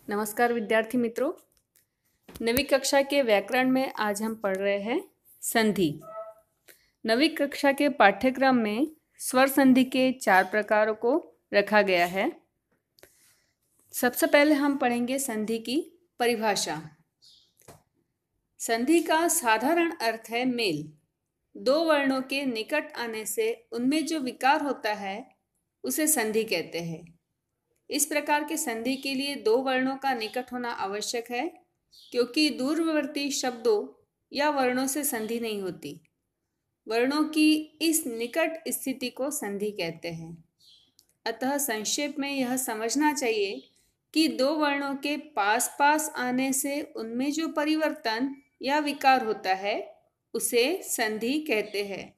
नमस्कार विद्यार्थी मित्रों। नवीं कक्षा के व्याकरण में आज हम पढ़ रहे हैं संधि। नवीं कक्षा के पाठ्यक्रम में स्वर संधि के 4 प्रकारों को रखा गया है। सबसे पहले हम पढ़ेंगे संधि की परिभाषा। संधि का साधारण अर्थ है मेल। दो वर्णों के निकट आने से उनमें जो विकार होता है उसे संधि कहते हैं। इस प्रकार के संधि के लिए दो वर्णों का निकट होना आवश्यक है, क्योंकि दूरवर्ती शब्दों या वर्णों से संधि नहीं होती। वर्णों की इस निकट स्थिति को संधि कहते हैं। अतः संक्षेप में यह समझना चाहिए कि दो वर्णों के पास पास आने से उनमें जो परिवर्तन या विकार होता है उसे संधि कहते हैं।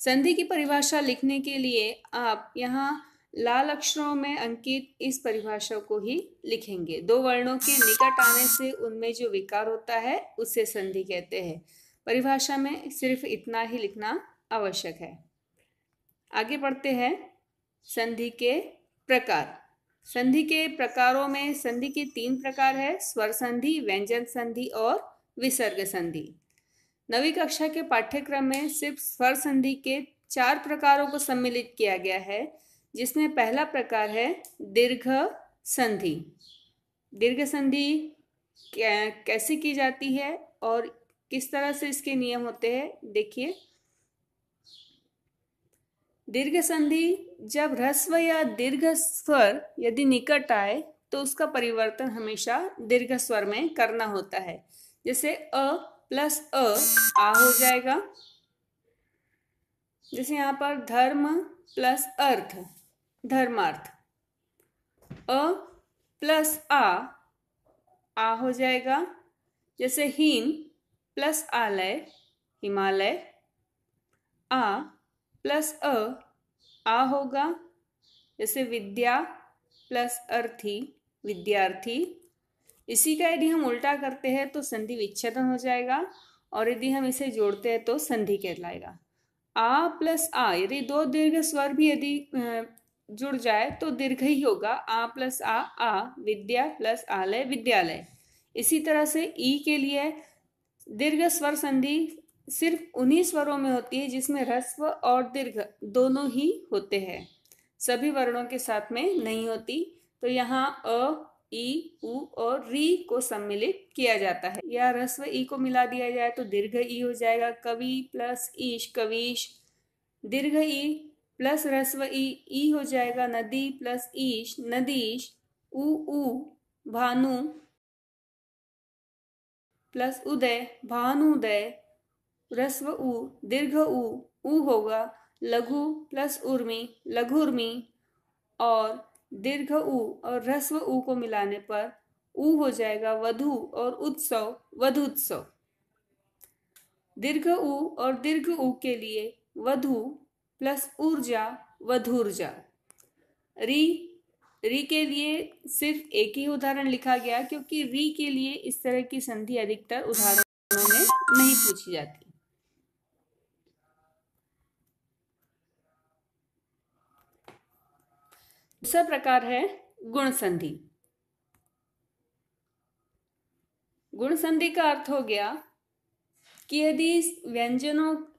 संधि की परिभाषा लिखने के लिए आप यहाँ लाल अक्षरों में अंकित इस परिभाषा को ही लिखेंगे। दो वर्णों के निकट आने से उनमें जो विकार होता है उसे संधि कहते हैं। परिभाषा में सिर्फ इतना ही लिखना आवश्यक है। आगे बढ़ते हैं। संधि के प्रकार। संधि के प्रकारों में संधि के 3 प्रकार है: स्वर संधि, व्यंजन संधि और विसर्ग संधि। नवीं कक्षा के पाठ्यक्रम में सिर्फ स्वर संधि के 4 प्रकारों को सम्मिलित किया गया है, जिसमें पहला प्रकार है दीर्घ संधि। दीर्घ संधि कैसे की जाती है और किस तरह से इसके नियम होते हैं, देखिए। दीर्घ संधि जब ह्रस्व या दीर्घ स्वर यदि निकट आए तो उसका परिवर्तन हमेशा दीर्घ स्वर में करना होता है। जैसे अ प्लस अ आ हो जाएगा। जैसे यहाँ पर धर्म प्लस अर्थ धर्मार्थ। अ प्लस आ हो जाएगा। जैसे हीन प्लस आलय हिमालय। आ प्लस आ होगा। जैसे विद्या प्लस अर्थी विद्यार्थी। इसी का यदि हम उल्टा करते हैं तो संधि विच्छेदन हो जाएगा, और यदि हम इसे जोड़ते हैं तो संधि कहलाएगा। आ प्लस आ, यदि दो दीर्घ स्वर भी यदि जुड़ जाए तो दीर्घ ही होगा। आ प्लस आ विद्या प्लस आलय विद्यालय। इसी तरह से ई के लिए दीर्घ स्वर संधि सिर्फ उन्हीं स्वरों में होती है जिसमें ह्रस्व और दीर्घ दोनों ही होते हैं, सभी वर्णों के साथ में नहीं होती। तो यहाँ अ, ई, उ और री को सम्मिलित किया जाता है। या ह्रस्व ई को मिला दिया जाए तो दीर्घ ई हो जाएगा। कवि प्लस ईश कवीश। दीर्घ ई प्लस ह्रस्व ई हो जाएगा। नदी प्लस ईश नदीश। उ भानु प्लस उदय भानुदय। ह्रस्व उ दीर्घ उ होगा। लघु प्लस उर्मी लघुर्मी। और दीर्घ उ और ह्रस्व उ को मिलाने पर उ हो जाएगा। वधु और उत्सव वधुत्सव। दीर्घ उ और दीर्घ उ के लिए वधु प्लस ऊर्जा वधूर्जा। री के लिए सिर्फ एक ही उदाहरण लिखा गया, क्योंकि री के लिए इस तरह की संधि अधिकतर उदाहरणों में नहीं पूछी जाती। दूसरा प्रकार है गुण संधि। गुण संधि का अर्थ हो गया कि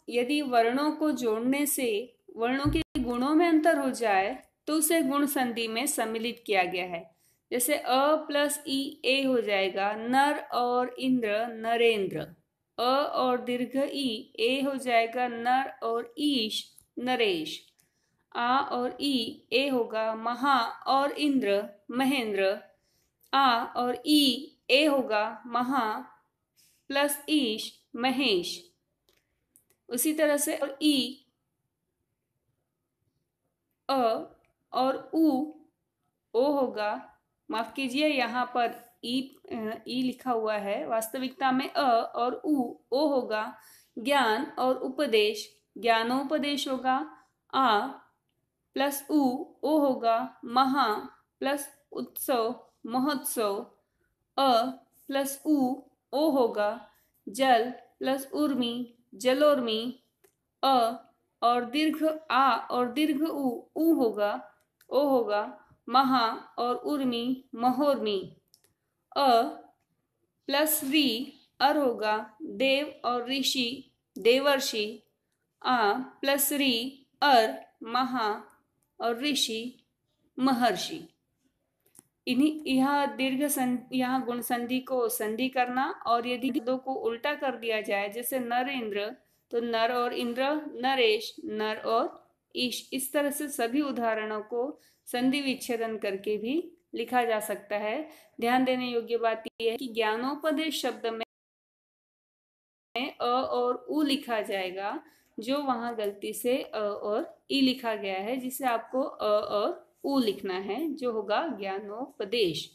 यदि वर्णों को जोड़ने से वर्णों के गुणों में अंतर हो जाए तो उसे गुण संधि में सम्मिलित किया गया है। जैसे अ प्लस ई ए हो जाएगा। नर और इंद्र नरेंद्र। अ और दीर्घ ई ए हो जाएगा। नर और ईश नरेश। आ और ई ए होगा। महा और इंद्र महेंद्र। आ और ई ए होगा। महा प्लस ईश महेश। उसी तरह से और ई अ और ओ होगा। माफ कीजिए, यहाँ पर ई लिखा हुआ है, वास्तविकता में अ और ओ होगा। ज्ञान और उपदेश ज्ञानोपदेश होगा। आ प्लस ओ होगा। महा प्लस उत्सव महोत्सव। अ प्लस ओ होगा। जल प्लस उर्मी जलोर्मी। अ और दीर्घ आ और दीर्घ उ होगा। ओ होगा। महा और उर्मी महोर्मी। अ प्लस री अर होगा देव और ऋषि देवर्षि। आ प्लस री अर महा और ऋषि महर्षि। इन्हीं यहाँ गुण संधि को संधि करना, और यदि दो को उल्टा कर दिया जाए जैसे नर इंद्र, तो नर और इंद्र, नरेश, नर और ईश। इस तरह से सभी उदाहरणों को संधि विच्छेदन करके भी लिखा जा सकता है। ध्यान देने योग्य बात यह है कि ज्ञानोपदेश शब्द में अ और उ लिखा जाएगा, जो वहां गलती से अ और ई लिखा गया है, जिसे आपको अ और उ लिखना है, जो होगा ज्ञानोपदेश।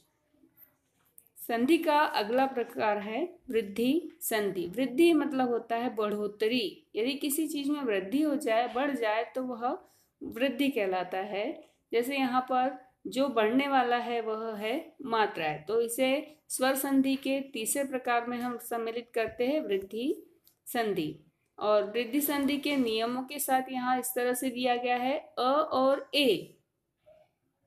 संधि का अगला प्रकार है वृद्धि संधि। वृद्धि मतलब होता है बढ़ोतरी। यदि किसी चीज में वृद्धि हो जाए, बढ़ जाए, तो वह वृद्धि कहलाता है। जैसे यहाँ पर जो बढ़ने वाला है वह है मात्राएं, तो इसे स्वर संधि के तीसरे प्रकार में हम सम्मिलित करते हैं, वृद्धि संधि। और वृद्धि संधि के नियमों के साथ यहाँ इस तरह से दिया गया है, अ और ए।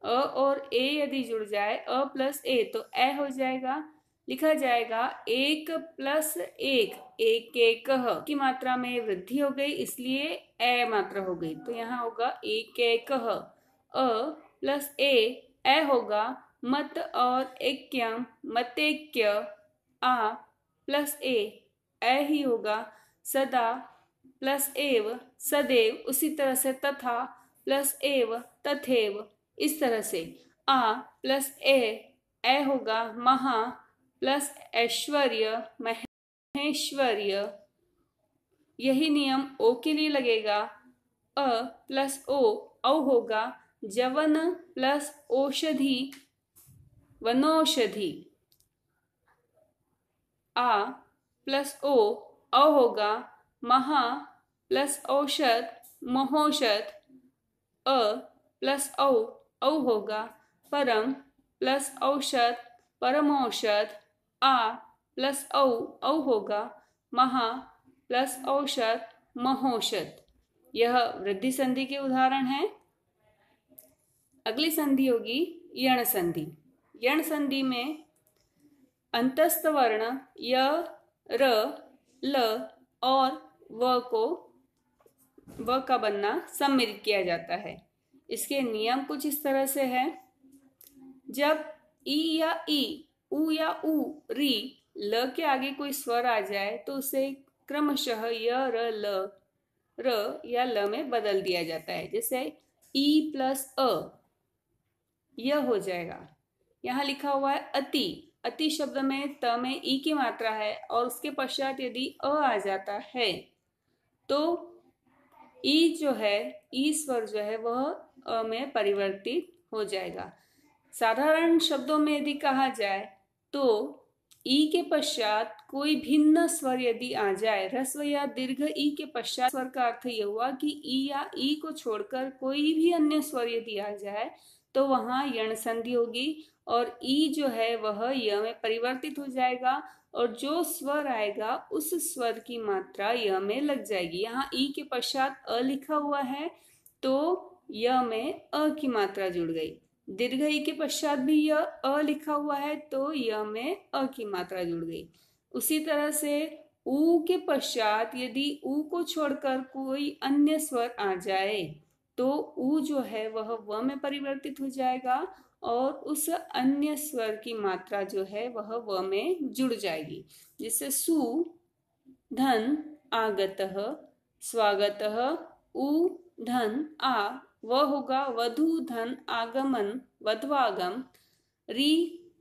अ और ए यदि जुड़ जाए, अ प्लस ए, तो ए हो जाएगा। लिखा जाएगा एक प्लस एक, एक एक की मात्रा में वृद्धि हो गई, इसलिए ए मात्रा हो गई, तो यहाँ होगा एक एक। अ प्लस ए होगा मत और एक्यम, मतेक्य। आ प्लस ए ही होगा सदा प्लस एव, सदैव। उसी तरह से तथा प्लस एव, तथेव। इस तरह से आ प्लस ए होगा महा प्लस ऐश्वर्य, महेश्वर्य। यही नियम ओ के लिए लगेगा। अ प्लस औ होगा जवन प्लस औषधि, वनौषधि। आ प्लस औ होगा महा प्लस औषध, महोषध। अ प्लस औ होगा परम प्लस औषध, परमौषध। आ प्लस औ होगा महा प्लस औषध, महौषध। यह वृद्धि संधि के उदाहरण हैं। अगली संधि होगी यण संधि। यण संधि में अंतस्थ वर्ण य, र, ल और व का बनना सम्मिलित किया जाता है। इसके नियम कुछ इस तरह से है। जब ई या ई, उ या उ, री, ल के आगे कोई स्वर आ जाए तो उसे क्रमशः य, र या ल में बदल दिया जाता है। जैसे ई प्लस अ, यह हो जाएगा। यहाँ लिखा हुआ है अति। अति शब्द में त में ई की मात्रा है, और उसके पश्चात यदि अ आ जाता है तो ई जो है, ई स्वर जो है वह अ में परिवर्तित हो जाएगा। साधारण शब्दों में यदि कहा जाए तो ई के पश्चात कोई भिन्न स्वर यदि आ जाए, ह्रस्व या दीर्घ ई के पश्चात स्वर का अर्थ यह हुआ कि ई या ई को छोड़कर कोई भी अन्य स्वर यदि आ जाए तो वहां यण संधि होगी, और ई जो है वह य में परिवर्तित हो जाएगा, और जो स्वर आएगा उस स्वर की मात्रा य में लग जाएगी। यहाँ ई के पश्चात अ लिखा हुआ है तो य में अ की मात्रा जुड़ गई। दीर्घ ई के पश्चात भी य अ लिखा हुआ है तो य में अ की मात्रा जुड़ गई। उसी तरह से उ के पश्चात यदि उ को छोड़कर कोई अन्य स्वर आ जाए तो उ जो है वह व में परिवर्तित हो जाएगा, और उस अन्य स्वर की मात्रा जो है वह व में जुड़ जाएगी। जिससे सु, धन, आगतः, स्वागतः, उ, धन, आ, व होगा वधु, धन, आगमन, वध्वागम। री,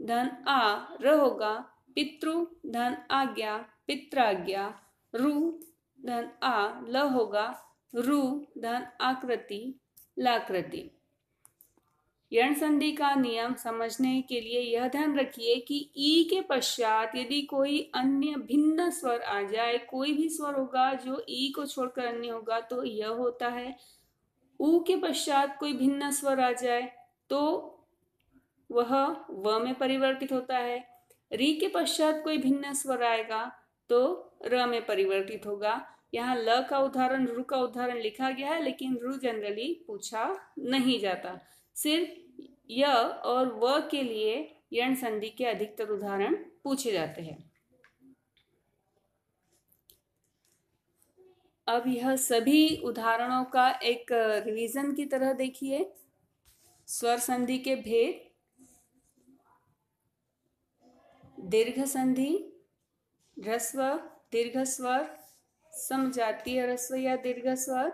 धन, आ, र होगा पितृ, धन, आज्ञा, पित्राज्ञा। रु, धन, आ, ल होगा रु, धन, आकृति, लाकृति। यण संधि का नियम समझने के लिए यह ध्यान रखिए कि ई के पश्चात यदि कोई अन्य भिन्न स्वर आ जाए, कोई भी स्वर होगा जो ई को छोड़कर अन्य होगा तो यह होता है। उ के पश्चात कोई भिन्न स्वर आ जाए तो वह व में परिवर्तित होता है। री के पश्चात कोई भिन्न स्वर आएगा तो र में परिवर्तित होगा। यहाँ ल का उदाहरण, रु का उदाहरण लिखा गया है, लेकिन रु जनरली पूछा नहीं जाता। सिर्फ य और व के लिए यण संधि के अधिकतर उदाहरण पूछे जाते हैं। अब यह सभी उदाहरणों का एक रिवीजन की तरह देखिए। स्वर संधि के भेद, दीर्घ संधि, ह्रस्व, दीर्घ स्वर, समजातीय ह्रस्व या दीर्घ स्वर,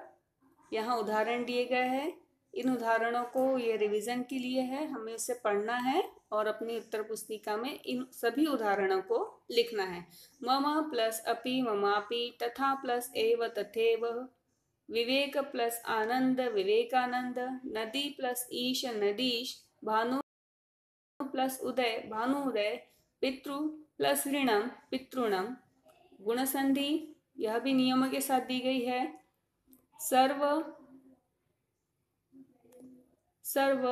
यहाँ उदाहरण दिए गए हैं। इन उदाहरणों को ये रिवीजन के लिए है, हमें इसे पढ़ना है और अपनी उत्तर पुस्तिका में इन सभी उदाहरणों को लिखना है। मम प्लस अपि ममापि, तथा प्लस एव तथैव, विवेक प्लस आनंद विवेकानंद, नदी प्लस ईश नदीश, भानु प्लस उदय भानुदय, पितृ प्लस ऋणम पितृणम। गुण संधि यह भी नियमों के साथ दी गई है। सर्व सर्व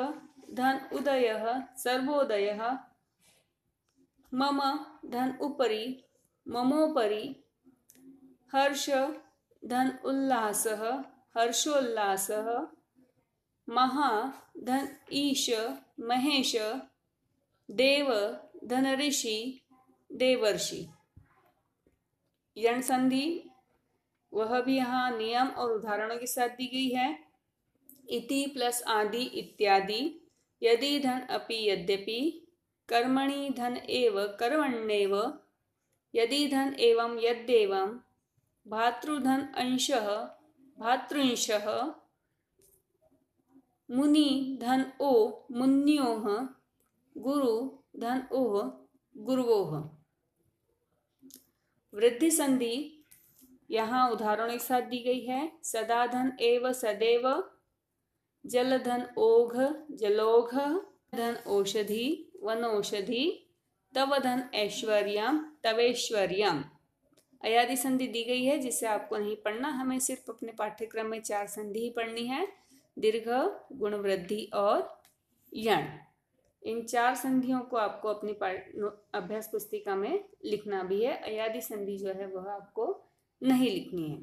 धन उदयः सर्वोदयः, मम धन उपरि ममोपरि, हर्ष धन उल्लासः हर्षोल्लासः, महा धन ईश महेश, देव धन ऋषि देवर्षि। यण संधि वह भी यहाँ नियम और उदाहरणों के साथ दी गई है। इति प्लस आदि इत्यादि, यदि धन अपि यद्यपि, कर्मणि धन एव कर्मण्येव, यदि धन एवं यद्येवं, भातृधन अंशः भातृंशः, मुनि धन ओ मुन्योः, गुरु धन ओः गुरुवोः। वृद्धि संधि यहाँ उदाहरणों के साथ दी गई है। सदा धन एव सदैव, जल धन ओघ जलोघ, धन औषधि वनौषधि, तव धन ऐश्वर्यम तवेश्वर्यम। अयादि संधि दी गई है जिसे आपको नहीं पढ़ना, हमें सिर्फ अपने पाठ्यक्रम में 4 संधि ही पढ़नी है, दीर्घ, गुण वृद्धि और यण। इन 4 संधियों को आपको अपनी अभ्यास पुस्तिका में लिखना भी है। अयादि संधि जो है वह आपको नहीं लिखनी है।